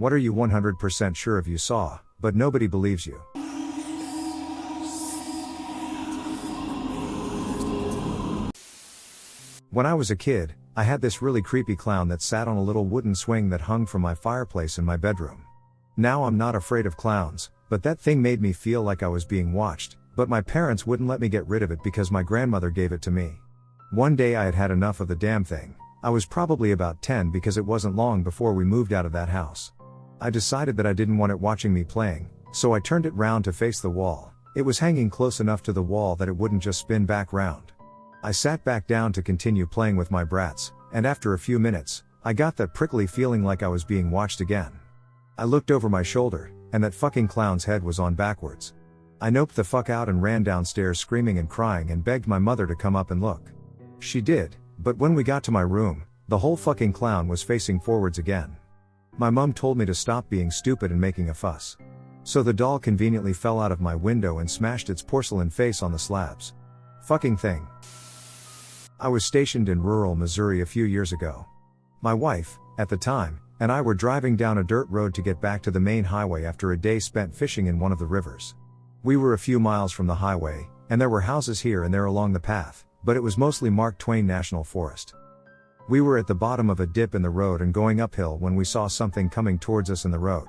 What are you 100% sure of you saw, but nobody believes you? When I was a kid, I had this really creepy clown that sat on a little wooden swing that hung from my fireplace in my bedroom. Now I'm not afraid of clowns, but that thing made me feel like I was being watched, but my parents wouldn't let me get rid of it because my grandmother gave it to me. One day I had had enough of the damn thing. I was probably about 10 because it wasn't long before we moved out of that house. I decided that I didn't want it watching me playing, so I turned it round to face the wall. It was hanging close enough to the wall that it wouldn't just spin back round. I sat back down to continue playing with my brats, and after a few minutes, I got that prickly feeling like I was being watched again. I looked over my shoulder, and that fucking clown's head was on backwards. I noped the fuck out and ran downstairs screaming and crying and begged my mother to come up and look. She did, but when we got to my room, the whole fucking clown was facing forwards again. My mum told me to stop being stupid and making a fuss. So the doll conveniently fell out of my window and smashed its porcelain face on the slabs. Fucking thing. I was stationed in rural Missouri a few years ago. My wife, at the time, and I were driving down a dirt road to get back to the main highway after a day spent fishing in one of the rivers. We were a few miles from the highway, and there were houses here and there along the path, but it was mostly Mark Twain National Forest. We were at the bottom of a dip in the road and going uphill when we saw something coming towards us in the road.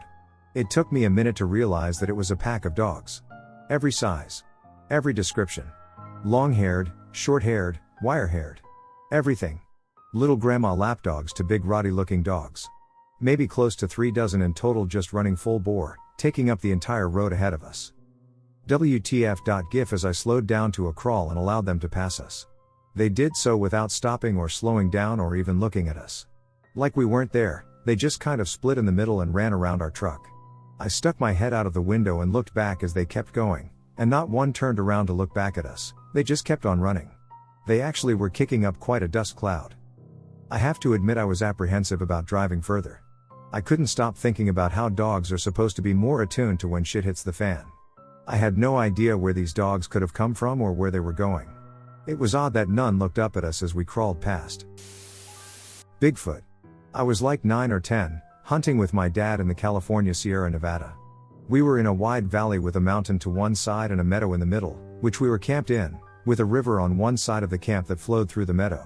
It took me a minute to realize that it was a pack of dogs. Every size. Every description. Long-haired, short-haired, wire-haired. Everything. Little grandma lapdogs to big rotty-looking dogs. Maybe close to 3 dozen in total, just running full bore, taking up the entire road ahead of us. WTF.gif as I slowed down to a crawl and allowed them to pass us. They did so without stopping or slowing down or even looking at us. Like we weren't there, they just kind of split in the middle and ran around our truck. I stuck my head out of the window and looked back as they kept going, and not one turned around to look back at us, they just kept on running. They actually were kicking up quite a dust cloud. I have to admit I was apprehensive about driving further. I couldn't stop thinking about how dogs are supposed to be more attuned to when shit hits the fan. I had no idea where these dogs could have come from or where they were going. It was odd that none looked up at us as we crawled past. Bigfoot. I was like 9 or 10, hunting with my dad in the California Sierra Nevada. We were in a wide valley with a mountain to one side and a meadow in the middle, which we were camped in, with a river on one side of the camp that flowed through the meadow.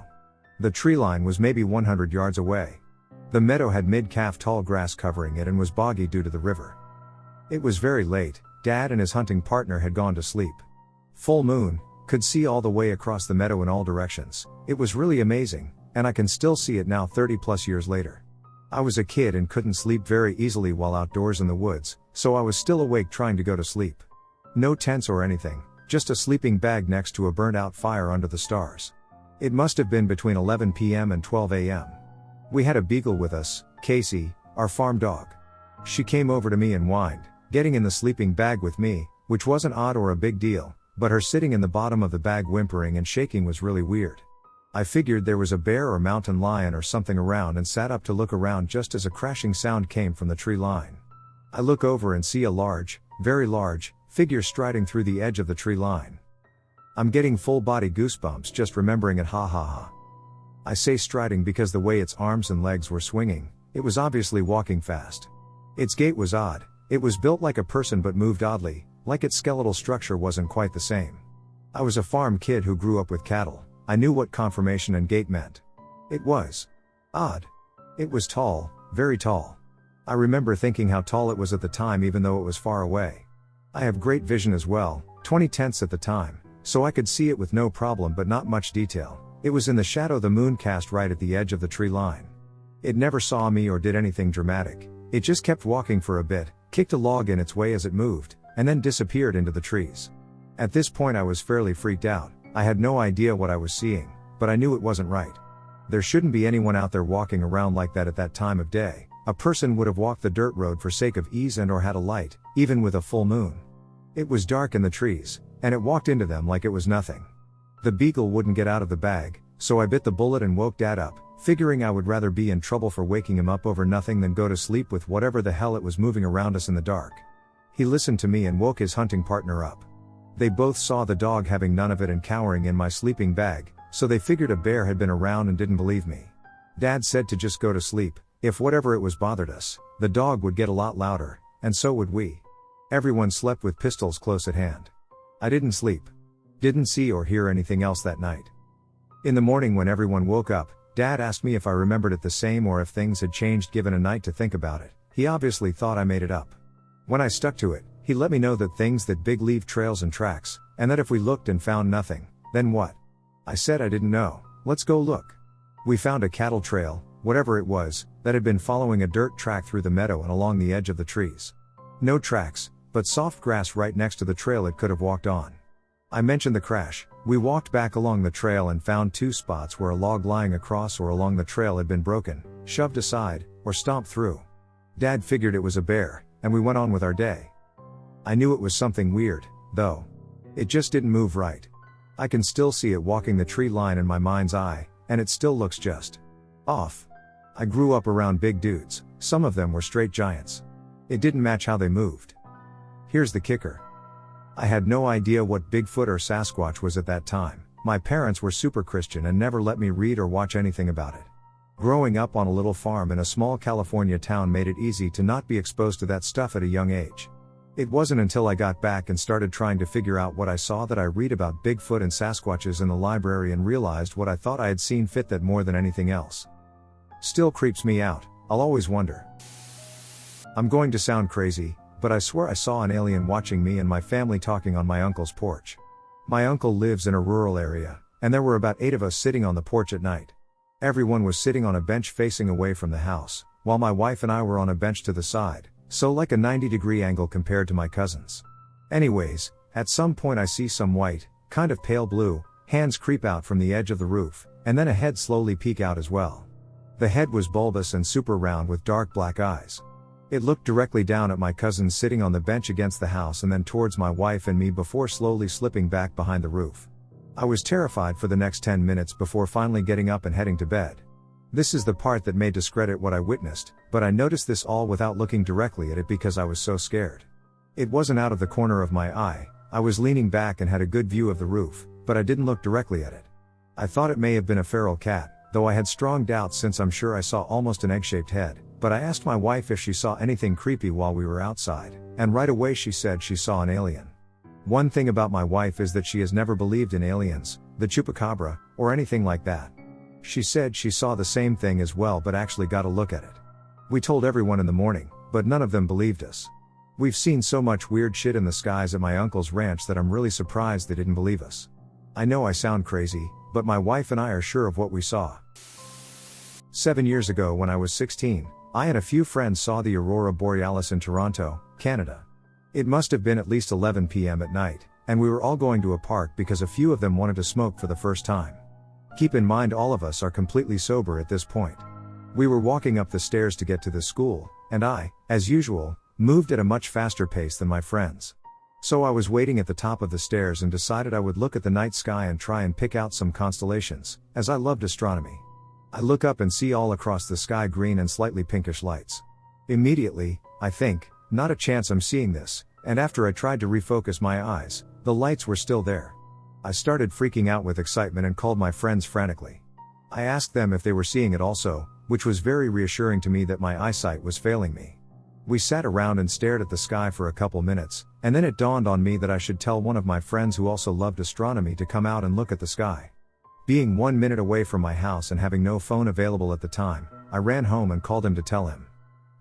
The tree line was maybe 100 yards away. The meadow had mid-calf tall grass covering it and was boggy due to the river. It was very late, Dad and his hunting partner had gone to sleep. Full moon, could see all the way across the meadow in all directions. It was really amazing, and I can still see it now 30 plus years later. I was a kid and couldn't sleep very easily while outdoors in the woods, so I was still awake trying to go to sleep. No tents or anything, just a sleeping bag next to a burnt out fire under the stars. It must have been between 11 p.m. and 12 a.m. We had a beagle with us, Casey, our farm dog. She came over to me and whined, getting in the sleeping bag with me, which wasn't odd or a big deal, but her sitting in the bottom of the bag whimpering and shaking was really weird. I figured there was a bear or mountain lion or something around and sat up to look around just as a crashing sound came from the tree line. I look over and see a large, very large, figure striding through the edge of the tree line. I'm getting full body goosebumps just remembering it, ha ha ha. I say striding because the way its arms and legs were swinging, it was obviously walking fast. Its gait was odd, it was built like a person but moved oddly, like its skeletal structure wasn't quite the same. I was a farm kid who grew up with cattle, I knew what conformation and gait meant. It was odd. It was tall, very tall. I remember thinking how tall it was at the time even though it was far away. I have great vision as well, 20/10 at the time, so I could see it with no problem but not much detail. It was in the shadow the moon cast right at the edge of the tree line. It never saw me or did anything dramatic, it just kept walking for a bit, kicked a log in its way as it moved, and then disappeared into the trees. At this point I was fairly freaked out, I had no idea what I was seeing, but I knew it wasn't right. There shouldn't be anyone out there walking around like that at that time of day. A person would have walked the dirt road for sake of ease and or had a light, even with a full moon. It was dark in the trees, and it walked into them like it was nothing. The beagle wouldn't get out of the bag, so I bit the bullet and woke Dad up, figuring I would rather be in trouble for waking him up over nothing than go to sleep with whatever the hell it was moving around us in the dark. He listened to me and woke his hunting partner up. They both saw the dog having none of it and cowering in my sleeping bag, so they figured a bear had been around and didn't believe me. Dad said to just go to sleep, If whatever it was bothered us, the dog would get a lot louder, and so would we. Everyone slept with pistols close at hand. I didn't sleep. Didn't see or hear anything else that night. In the morning when everyone woke up, Dad asked me if I remembered it the same or if things had changed given a night to think about it. He obviously thought I made it up. When I stuck to it, he let me know that big leave trails and tracks, and that if we looked and found nothing, then what? I said I didn't know. Let's go look. We found a cattle trail, whatever it was, that had been following a dirt track through the meadow and along the edge of the trees. No tracks, but soft grass right next to the trail it could have walked on. I mentioned the crash. We walked back along the trail and found 2 spots where a log lying across or along the trail had been broken, shoved aside, or stomped through. Dad figured it was a bear, and we went on with our day. I knew it was something weird, though. It just didn't move right. I can still see it walking the tree line in my mind's eye, and it still looks just off. I grew up around big dudes, some of them were straight giants. It didn't match how they moved. Here's the kicker. I had no idea what Bigfoot or Sasquatch was at that time. My parents were super Christian and never let me read or watch anything about it. Growing up on a little farm in a small California town made it easy to not be exposed to that stuff at a young age. It wasn't until I got back and started trying to figure out what I saw that I read about Bigfoot and Sasquatches in the library and realized what I thought I had seen fit that more than anything else. Still creeps me out. I'll always wonder. I'm going to sound crazy, but I swear I saw an alien watching me and my family talking on my uncle's porch. My uncle lives in a rural area, and there were about 8 of us sitting on the porch at night. Everyone was sitting on a bench facing away from the house, while my wife and I were on a bench to the side, so like a 90-degree angle compared to my cousins. Anyways, at some point I see some white, kind of pale blue, hands creep out from the edge of the roof, and then a head slowly peek out as well. The head was bulbous and super round with dark black eyes. It looked directly down at my cousins sitting on the bench against the house and then towards my wife and me before slowly slipping back behind the roof. I was terrified for the next 10 minutes before finally getting up and heading to bed. This is the part that may discredit what I witnessed, but I noticed this all without looking directly at it because I was so scared. It wasn't out of the corner of my eye. I was leaning back and had a good view of the roof, but I didn't look directly at it. I thought it may have been a feral cat, though I had strong doubts since I'm sure I saw almost an egg-shaped head. But I asked my wife if she saw anything creepy while we were outside, and right away she said she saw an alien. One thing about my wife is that she has never believed in aliens, the chupacabra, or anything like that. She said she saw the same thing as well but actually got a look at it. We told everyone in the morning, but none of them believed us. We've seen so much weird shit in the skies at my uncle's ranch that I'm really surprised they didn't believe us. I know I sound crazy, but my wife and I are sure of what we saw. 7 years ago when I was 16, I and a few friends saw the aurora borealis in Toronto, Canada. It must have been at least 11 p.m. at night, and we were all going to a park because a few of them wanted to smoke for the first time. Keep in mind all of us are completely sober at this point. We were walking up the stairs to get to the school, and I, as usual, moved at a much faster pace than my friends. So I was waiting at the top of the stairs and decided I would look at the night sky and try and pick out some constellations, as I loved astronomy. I look up and see all across the sky green and slightly pinkish lights. Immediately, I think, not a chance I'm seeing this, and after I tried to refocus my eyes, the lights were still there. I started freaking out with excitement and called my friends frantically. I asked them if they were seeing it also, which was very reassuring to me that my eyesight was failing me. We sat around and stared at the sky for a couple minutes, and then it dawned on me that I should tell one of my friends who also loved astronomy to come out and look at the sky. Being 1 minute away from my house and having no phone available at the time, I ran home and called him to tell him.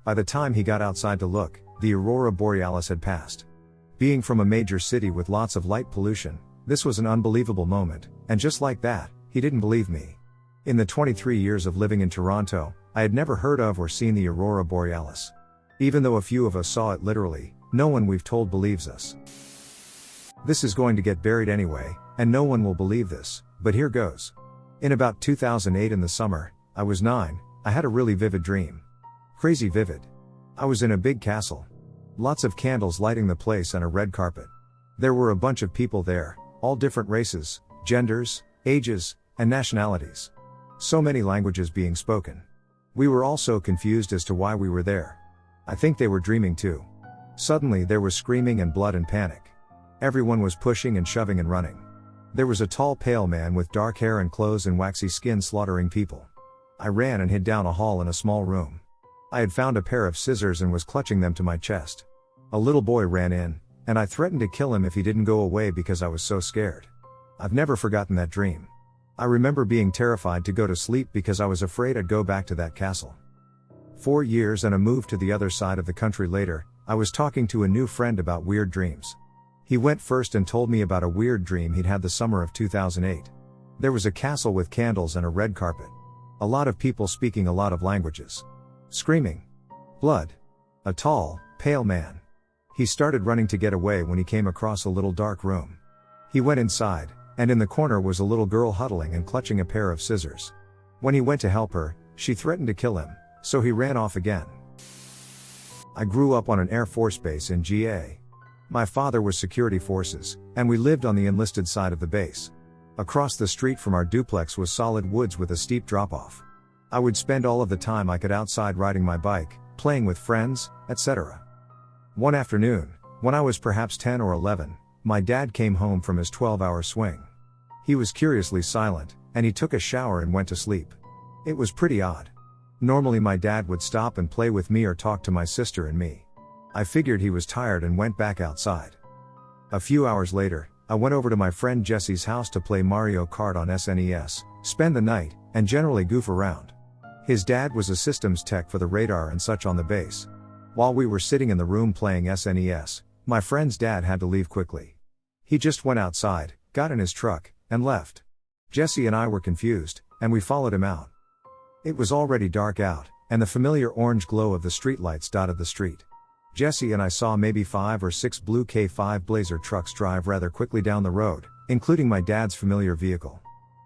By the time he got outside to look, the aurora borealis had passed. Being from a major city with lots of light pollution, this was an unbelievable moment, and just like that, he didn't believe me. In the 23 years of living in Toronto, I had never heard of or seen the aurora borealis. Even though a few of us saw it literally, no one we've told believes us. This is going to get buried anyway, and no one will believe this, but here goes. In about 2008 in the summer, I was 9, I had a really vivid dream. Crazy vivid. I was in a big castle. Lots of candles lighting the place and a red carpet. There were a bunch of people there, all different races, genders, ages, and nationalities. So many languages being spoken. We were all so confused as to why we were there. I think they were dreaming too. Suddenly there was screaming and blood and panic. Everyone was pushing and shoving and running. There was a tall pale man with dark hair and clothes and waxy skin slaughtering people. I ran and hid down a hall in a small room. I had found a pair of scissors and was clutching them to my chest. A little boy ran in, and I threatened to kill him if he didn't go away because I was so scared. I've never forgotten that dream. I remember being terrified to go to sleep because I was afraid I'd go back to that castle. 4 years and a move to the other side of the country later, I was talking to a new friend about weird dreams. He went first and told me about a weird dream he'd had the summer of 2008. There was a castle with candles and a red carpet. A lot of people speaking a lot of languages. Screaming. Blood. A tall, pale man. He started running to get away when he came across a little dark room. He went inside, and in the corner was a little girl huddling and clutching a pair of scissors. When he went to help her, she threatened to kill him, so he ran off again. I grew up on an Air Force base in GA. My father was security forces, and we lived on the enlisted side of the base. Across the street from our duplex was solid woods with a steep drop-off. I would spend all of the time I could outside riding my bike, playing with friends, etc. One afternoon, when I was perhaps 10 or 11, my dad came home from his 12-hour swing. He was curiously silent, and he took a shower and went to sleep. It was pretty odd. Normally my dad would stop and play with me or talk to my sister and me. I figured he was tired and went back outside. A few hours later, I went over to my friend Jesse's house to play Mario Kart on SNES, spend the night, and generally goof around. His dad was a systems tech for the radar and such on the base. While we were sitting in the room playing SNES, my friend's dad had to leave quickly. He just went outside, got in his truck, and left. Jesse and I were confused, and we followed him out. It was already dark out, and the familiar orange glow of the streetlights dotted the street. Jesse and I saw maybe 5 or 6 blue K5 Blazer trucks drive rather quickly down the road, including my dad's familiar vehicle.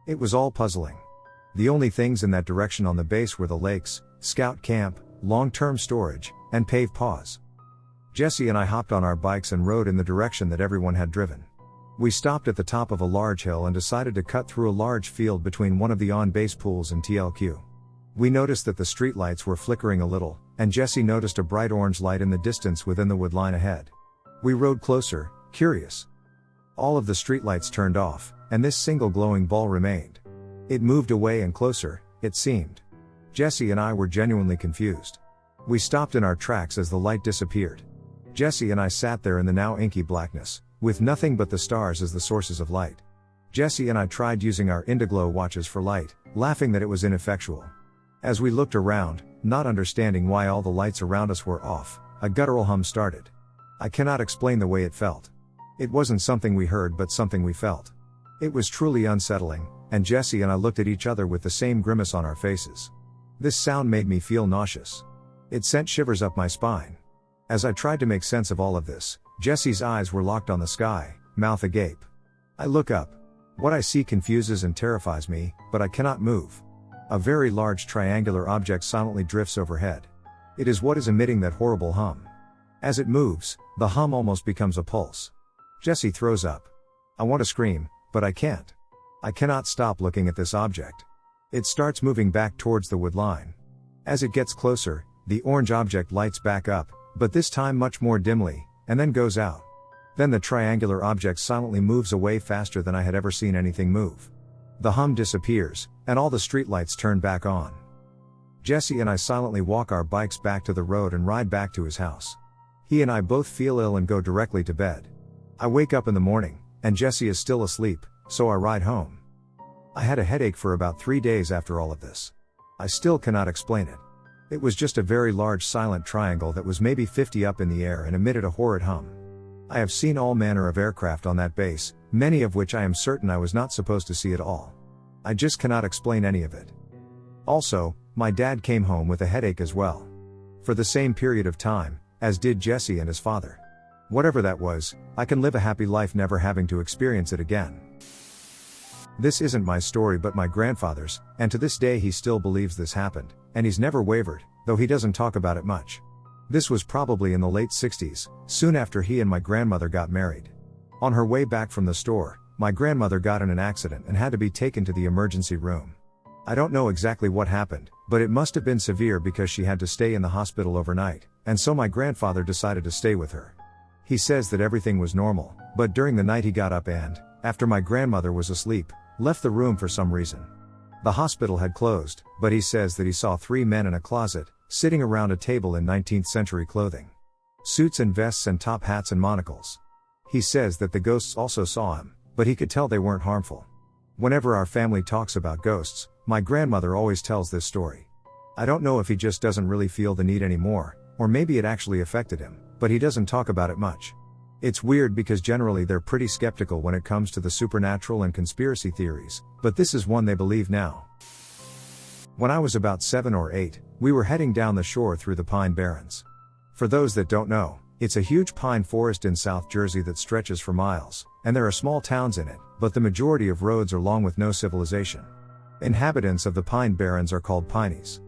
It was all puzzling. The only things in that direction on the base were the lakes, scout camp, long-term storage, and paved paws. Jesse and I hopped on our bikes and rode in the direction that everyone had driven. We stopped at the top of a large hill and decided to cut through a large field between one of the on-base pools and TLQ. We noticed that the streetlights were flickering a little, and Jesse noticed a bright orange light in the distance within the wood line ahead. We rode closer, curious. All of the streetlights turned off, and this single glowing ball remained. It moved away and closer, it seemed. Jesse and I were genuinely confused. We stopped in our tracks as the light disappeared. Jesse and I sat there in the now inky blackness, with nothing but the stars as the sources of light. Jesse and I tried using our Indiglo watches for light, laughing that it was ineffectual. As we looked around, not understanding why all the lights around us were off, a guttural hum started. I cannot explain the way it felt. It wasn't something we heard but something we felt. It was truly unsettling, and Jesse and I looked at each other with the same grimace on our faces. This sound made me feel nauseous. It sent shivers up my spine. As I tried to make sense of all of this, Jesse's eyes were locked on the sky, mouth agape. I look up. What I see confuses and terrifies me, but I cannot move. A very large triangular object silently drifts overhead. It is what is emitting that horrible hum. As it moves, the hum almost becomes a pulse. Jesse throws up. I want to scream, but I can't. I cannot stop looking at this object. It starts moving back towards the wood line. As it gets closer, the orange object lights back up, but this time much more dimly, and then goes out. Then the triangular object silently moves away faster than I had ever seen anything move. The hum disappears, and all the streetlights turn back on. Jesse and I silently walk our bikes back to the road and ride back to his house. He and I both feel ill and go directly to bed. I wake up in the morning, and Jesse is still asleep, so I ride home. I had a headache for about 3 days after all of this. I still cannot explain it. It was just a very large silent triangle that was maybe 50 up in the air and emitted a horrid hum. I have seen all manner of aircraft on that base, many of which I am certain I was not supposed to see at all. I just cannot explain any of it. Also, my dad came home with a headache as well. For the same period of time, as did Jesse and his father. Whatever that was, I can live a happy life never having to experience it again. This isn't my story but my grandfather's, and to this day he still believes this happened, and he's never wavered, though he doesn't talk about it much. This was probably in the late 60s, soon after he and my grandmother got married. On her way back from the store, my grandmother got in an accident and had to be taken to the emergency room. I don't know exactly what happened, but it must have been severe because she had to stay in the hospital overnight, and so my grandfather decided to stay with her. He says that everything was normal, but during the night he got up and, after my grandmother was asleep, left the room for some reason. The hospital had closed, but he says that he saw 3 men in a closet, sitting around a table in 19th century clothing. Suits and vests and top hats and monocles. He says that the ghosts also saw him, but he could tell they weren't harmful. Whenever our family talks about ghosts, my grandmother always tells this story. I don't know if he just doesn't really feel the need anymore, or maybe it actually affected him, but he doesn't talk about it much. It's weird because generally they're pretty skeptical when it comes to the supernatural and conspiracy theories, but this is one they believe now. When I was about 7 or 8, we were heading down the shore through the Pine Barrens. For those that don't know, it's a huge pine forest in South Jersey that stretches for miles, and there are small towns in it, but the majority of roads are long with no civilization. Inhabitants of the Pine Barrens are called Pineys.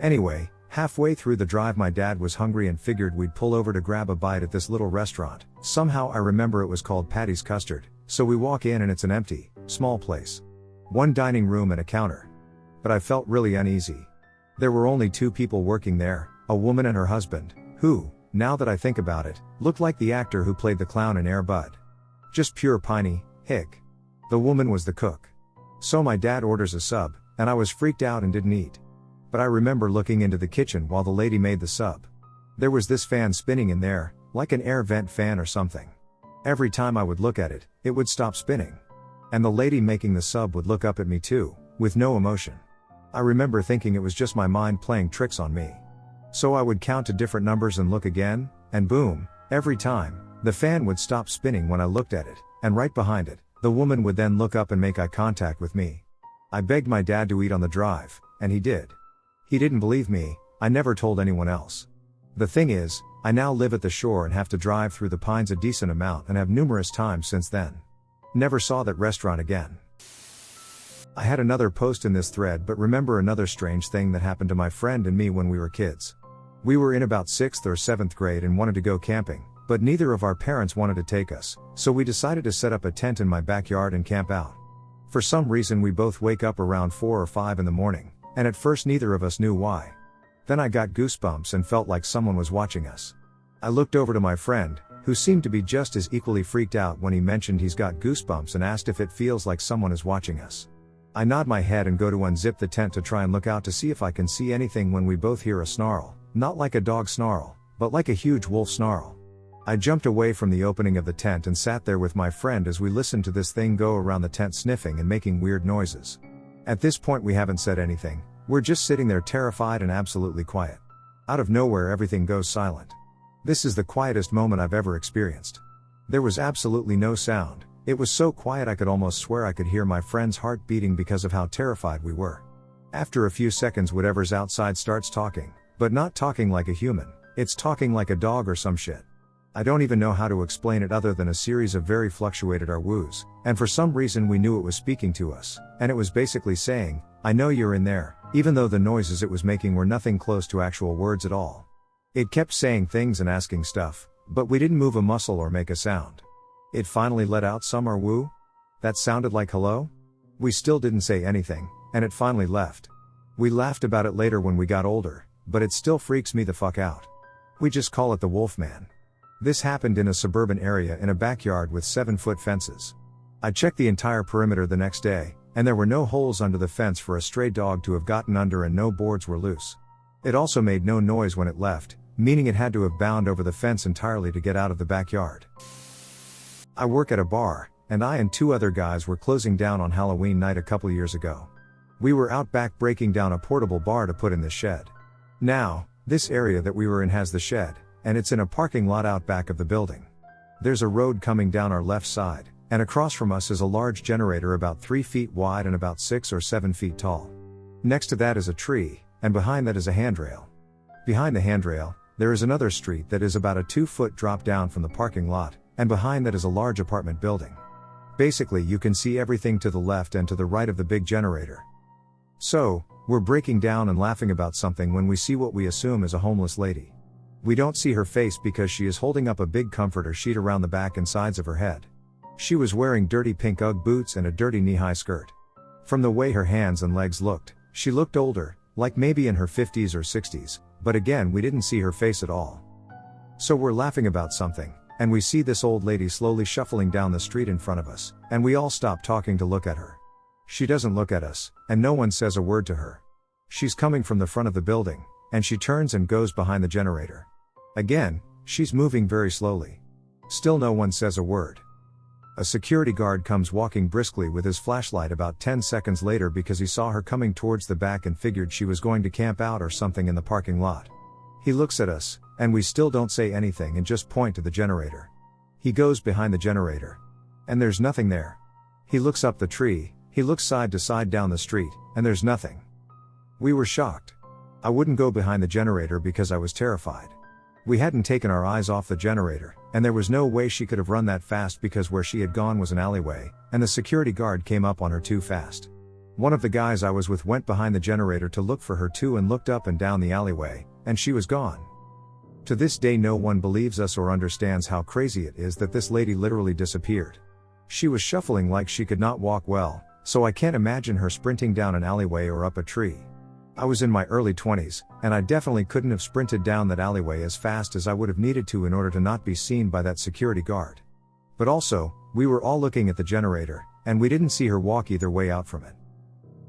Anyway, halfway through the drive my dad was hungry and figured we'd pull over to grab a bite at this little restaurant. Somehow I remember it was called Patty's Custard, so we walk in and it's an empty, small place. One dining room and a counter. But I felt really uneasy. There were only 2 people working there, a woman and her husband, who, now that I think about it, looked like the actor who played the clown in Air Bud. Just pure piney, hick. The woman was the cook. So my dad orders a sub, and I was freaked out and didn't eat. But I remember looking into the kitchen while the lady made the sub. There was this fan spinning in there, like an air vent fan or something. Every time I would look at it, it would stop spinning. And the lady making the sub would look up at me too, with no emotion. I remember thinking it was just my mind playing tricks on me. So I would count to different numbers and look again, and boom, every time, the fan would stop spinning when I looked at it, and right behind it, the woman would then look up and make eye contact with me. I begged my dad to eat on the drive, and he did. He didn't believe me. I never told anyone else. The thing is, I now live at the shore and have to drive through the pines a decent amount and have numerous times since then. Never saw that restaurant again. I had another post in this thread but remember another strange thing that happened to my friend and me when we were kids. We were in about 6th or 7th grade and wanted to go camping, but neither of our parents wanted to take us, so we decided to set up a tent in my backyard and camp out. For some reason we both wake up around 4 or 5 in the morning. And at first neither of us knew why. Then I got goosebumps and felt like someone was watching us. I looked over to my friend, who seemed to be just as equally freaked out when he mentioned he's got goosebumps and asked if it feels like someone is watching us. I nod my head and go to unzip the tent to try and look out to see if I can see anything when we both hear a snarl, not like a dog snarl, but like a huge wolf snarl. I jumped away from the opening of the tent and sat there with my friend as we listened to this thing go around the tent sniffing and making weird noises. At this point we haven't said anything, we're just sitting there terrified and absolutely quiet. Out of nowhere everything goes silent. This is the quietest moment I've ever experienced. There was absolutely no sound, it was so quiet I could almost swear I could hear my friend's heart beating because of how terrified we were. After a few seconds whatever's outside starts talking, but not talking like a human, it's talking like a dog or some shit. I don't even know how to explain it other than a series of very fluctuated woos, and for some reason we knew it was speaking to us, and it was basically saying, "I know you're in there," even though the noises it was making were nothing close to actual words at all. It kept saying things and asking stuff, but we didn't move a muscle or make a sound. It finally let out some woo. That sounded like hello? We still didn't say anything, and it finally left. We laughed about it later when we got older, but it still freaks me the fuck out. We just call it the Wolfman. This happened in a suburban area in a backyard with 7-foot fences. I checked the entire perimeter the next day, and there were no holes under the fence for a stray dog to have gotten under and no boards were loose. It also made no noise when it left, meaning it had to have bound over the fence entirely to get out of the backyard. I work at a bar, and I and 2 other guys were closing down on Halloween night a couple years ago. We were out back breaking down a portable bar to put in the shed. Now, this area that we were in has the shed, and it's in a parking lot out back of the building. There's a road coming down our left side, and across from us is a large generator about 3 feet wide and about 6 or 7 feet tall. Next to that is a tree, and behind that is a handrail. Behind the handrail, there is another street that is about a 2-foot drop down from the parking lot, and behind that is a large apartment building. Basically you can see everything to the left and to the right of the big generator. So, we're breaking down and laughing about something when we see what we assume is a homeless lady. We don't see her face because she is holding up a big comforter sheet around the back and sides of her head. She was wearing dirty pink Ugg boots and a dirty knee-high skirt. From the way her hands and legs looked, she looked older, like maybe in her 50s or 60s, but again we didn't see her face at all. So we're laughing about something, and we see this old lady slowly shuffling down the street in front of us, and we all stop talking to look at her. She doesn't look at us, and no one says a word to her. She's coming from the front of the building, and she turns and goes behind the generator. Again, she's moving very slowly. Still no one says a word. A security guard comes walking briskly with his flashlight about 10 seconds later because he saw her coming towards the back and figured she was going to camp out or something in the parking lot. He looks at us, and we still don't say anything and just point to the generator. He goes behind the generator. And there's nothing there. He looks up the tree, he looks side to side down the street, and there's nothing. We were shocked. I wouldn't go behind the generator because I was terrified. We hadn't taken our eyes off the generator, and there was no way she could have run that fast because where she had gone was an alleyway, and the security guard came up on her too fast. One of the guys I was with went behind the generator to look for her too and looked up and down the alleyway, and she was gone. To this day no one believes us or understands how crazy it is that this lady literally disappeared. She was shuffling like she could not walk well, so I can't imagine her sprinting down an alleyway or up a tree. I was in my early 20s, and I definitely couldn't have sprinted down that alleyway as fast as I would have needed to in order to not be seen by that security guard. But also, we were all looking at the generator, and we didn't see her walk either way out from it.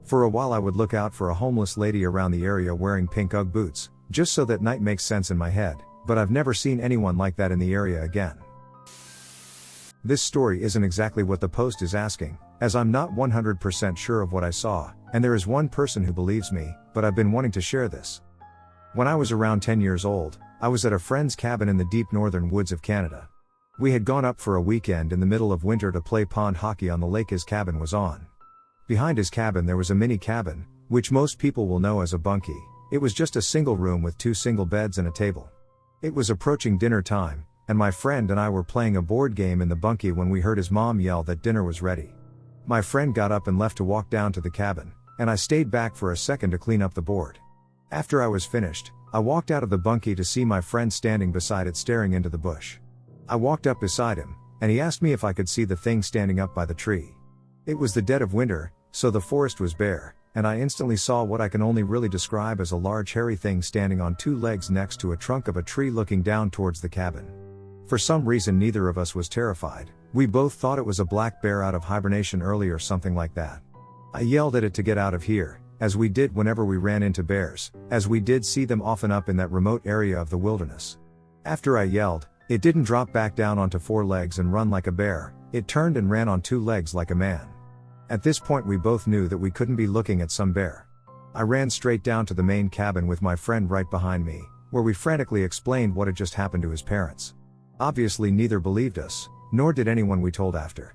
For a while I would look out for a homeless lady around the area wearing pink Ugg boots, just so that night makes sense in my head, but I've never seen anyone like that in the area again. This story isn't exactly what the post is asking, as I'm not 100% sure of what I saw, and there is one person who believes me, but I've been wanting to share this. When I was around 10 years old, I was at a friend's cabin in the deep northern woods of Canada. We had gone up for a weekend in the middle of winter to play pond hockey on the lake his cabin was on. Behind his cabin there was a mini cabin, which most people will know as a bunkie. It was just a single room with 2 single beds and a table. It was approaching dinner time, and my friend and I were playing a board game in the bunkie when we heard his mom yell that dinner was ready. My friend got up and left to walk down to the cabin, and I stayed back for a second to clean up the board. After I was finished, I walked out of the bunkie to see my friend standing beside it staring into the bush. I walked up beside him, and he asked me if I could see the thing standing up by the tree. It was the dead of winter, so the forest was bare, and I instantly saw what I can only really describe as a large hairy thing standing on 2 legs next to a trunk of a tree looking down towards the cabin. For some reason neither of us was terrified. We both thought it was a black bear out of hibernation early or something like that. I yelled at it to get out of here, as we did whenever we ran into bears, as we did see them often up in that remote area of the wilderness. After I yelled, it didn't drop back down onto 4 legs and run like a bear, it turned and ran on 2 legs like a man. At this point we both knew that we couldn't be looking at some bear. I ran straight down to the main cabin with my friend right behind me, where we frantically explained what had just happened to his parents. Obviously neither believed us, nor did anyone we told after.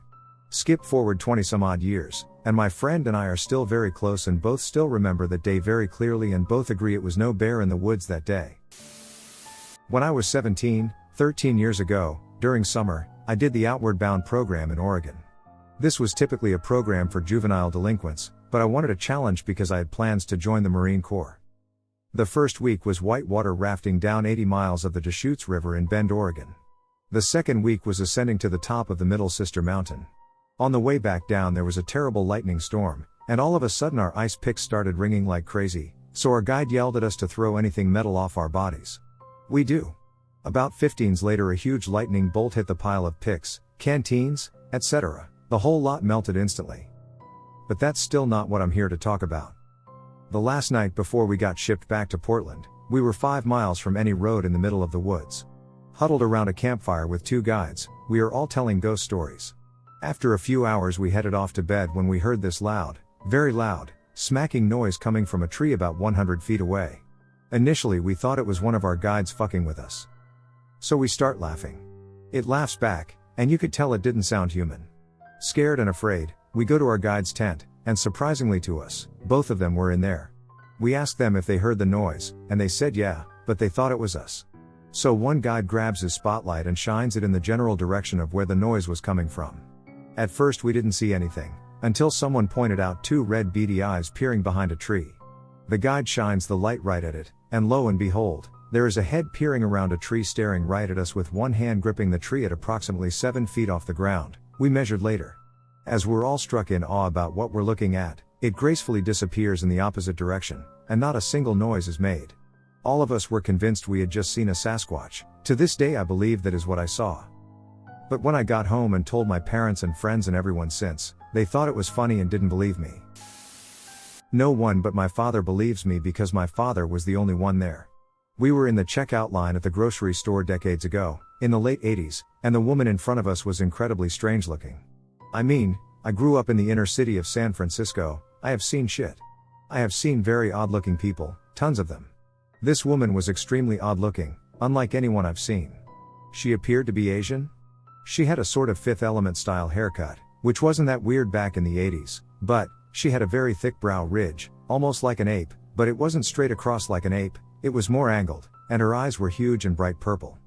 Skip forward 20 some odd years, and my friend and I are still very close and both still remember that day very clearly and both agree it was no bear in the woods that day. When I was 13 years ago, during summer, I did the Outward Bound program in Oregon. This was typically a program for juvenile delinquents, but I wanted a challenge because I had plans to join the Marine Corps. The first week was whitewater rafting down 80 miles of the Deschutes River in Bend, Oregon. The second week was ascending to the top of the Middle Sister Mountain. On the way back down there was a terrible lightning storm, and all of a sudden our ice picks started ringing like crazy, so our guide yelled at us to throw anything metal off our bodies. We do. About 15s later a huge lightning bolt hit the pile of picks, canteens, etc. The whole lot melted instantly. But that's still not what I'm here to talk about. The last night before we got shipped back to Portland, we were 5 miles from any road in the middle of the woods. Huddled around a campfire with 2 guides, we are all telling ghost stories. After a few hours we headed off to bed when we heard this loud, very loud, smacking noise coming from a tree about 100 feet away. Initially we thought it was one of our guides fucking with us. So we start laughing. It laughs back, and you could tell it didn't sound human. Scared and afraid, we go to our guide's tent, and surprisingly to us, both of them were in there. We asked them if they heard the noise, and they said yeah, but they thought it was us. So one guide grabs his spotlight and shines it in the general direction of where the noise was coming from. At first we didn't see anything, until someone pointed out 2 red beady eyes peering behind a tree. The guide shines the light right at it, and lo and behold, there is a head peering around a tree staring right at us with one hand gripping the tree at approximately 7 feet off the ground, we measured later. As we're all struck in awe about what we're looking at, it gracefully disappears in the opposite direction, and not a single noise is made. All of us were convinced we had just seen a Sasquatch. To this day I believe that is what I saw. But when I got home and told my parents and friends and everyone since, they thought it was funny and didn't believe me. No one but my father believes me because my father was the only one there. We were in the checkout line at the grocery store decades ago, in the late 80s, and the woman in front of us was incredibly strange looking. I mean, I grew up in the inner city of San Francisco, I have seen shit. I have seen very odd looking people, tons of them. This woman was extremely odd looking, unlike anyone I've seen. She appeared to be Asian. She had a sort of Fifth Element style haircut, which wasn't that weird back in the 80s, but she had a very thick brow ridge, almost like an ape, but it wasn't straight across like an ape, it was more angled, and her eyes were huge and bright purple.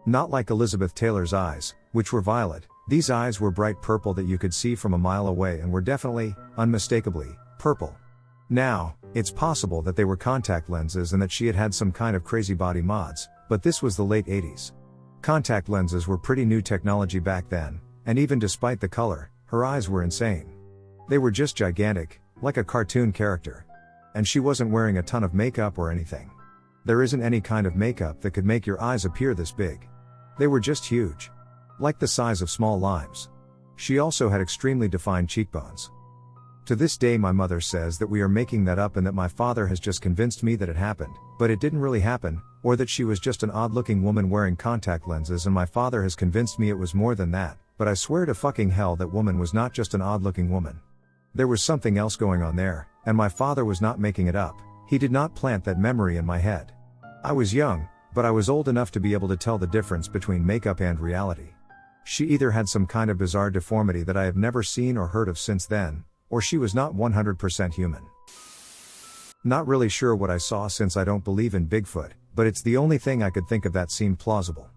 Not like Elizabeth Taylor's eyes, which were violet, these eyes were bright purple that you could see from a mile away and were definitely, unmistakably, purple. Now, it's possible that they were contact lenses and that she had had some kind of crazy body mods, but this was the late 80s. Contact lenses were pretty new technology back then, and even despite the color, her eyes were insane. They were just gigantic, like a cartoon character. And she wasn't wearing a ton of makeup or anything. There isn't any kind of makeup that could make your eyes appear this big. They were just huge. Like the size of small limes. She also had extremely defined cheekbones. To this day my mother says that we are making that up and that my father has just convinced me that it happened, but it didn't really happen, or that she was just an odd-looking woman wearing contact lenses and my father has convinced me it was more than that, but I swear to fucking hell that woman was not just an odd-looking woman. There was something else going on there, and my father was not making it up, he did not plant that memory in my head. I was young, but I was old enough to be able to tell the difference between makeup and reality. She either had some kind of bizarre deformity that I have never seen or heard of since then, or she was not 100% human. Not really sure what I saw since I don't believe in Bigfoot, but it's the only thing I could think of that seemed plausible.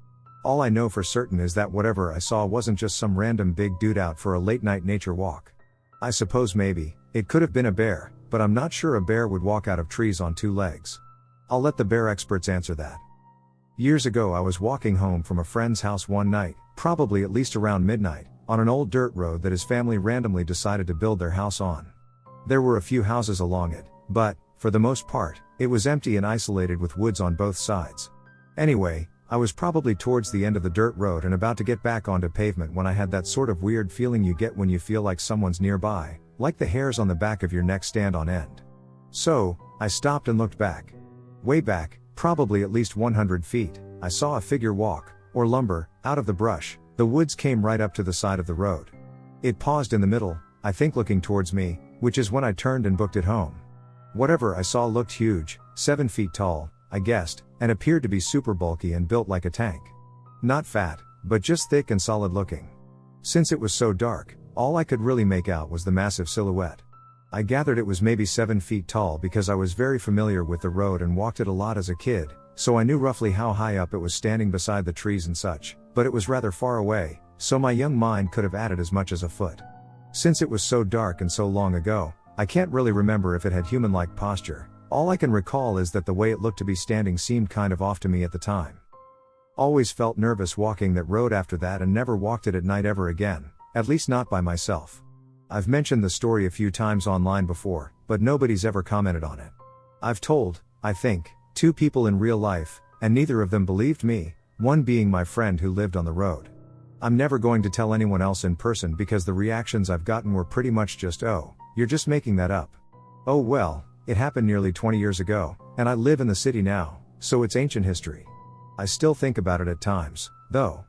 All I know for certain is that whatever I saw wasn't just some random big dude out for a late night nature walk. I suppose maybe, it could have been a bear, but I'm not sure a bear would walk out of trees on two legs. I'll let the bear experts answer that. Years ago I was walking home from a friend's house one night, probably at least around midnight, on an old dirt road that his family randomly decided to build their house on. There were a few houses along it, but, for the most part, it was empty and isolated with woods on both sides. Anyway, I was probably towards the end of the dirt road and about to get back onto pavement when I had that sort of weird feeling you get when you feel like someone's nearby, like the hairs on the back of your neck stand on end. So, I stopped and looked back. Way back, probably at least 100 feet, I saw a figure walk, or lumber, out of the brush. The woods came right up to the side of the road. It paused in the middle, I think looking towards me, which is when I turned and booked it home. Whatever I saw looked huge, 7 feet tall, I guessed, and appeared to be super bulky and built like a tank. Not fat, but just thick and solid looking. Since it was so dark, all I could really make out was the massive silhouette. I gathered it was maybe 7 feet tall because I was very familiar with the road and walked it a lot as a kid, so I knew roughly how high up it was standing beside the trees and such, but it was rather far away, so my young mind could have added as much as a foot. Since it was so dark and so long ago, I can't really remember if it had human-like posture. All I can recall is that the way it looked to be standing seemed kind of off to me at the time. Always felt nervous walking that road after that and never walked it at night ever again, at least not by myself. I've mentioned the story a few times online before, but nobody's ever commented on it. I've told, I think, 2 people in real life, and neither of them believed me, one being my friend who lived on the road. I'm never going to tell anyone else in person because the reactions I've gotten were pretty much just, "Oh, you're just making that up." Oh well, it happened nearly 20 years ago, and I live in the city now, so it's ancient history. I still think about it at times, though.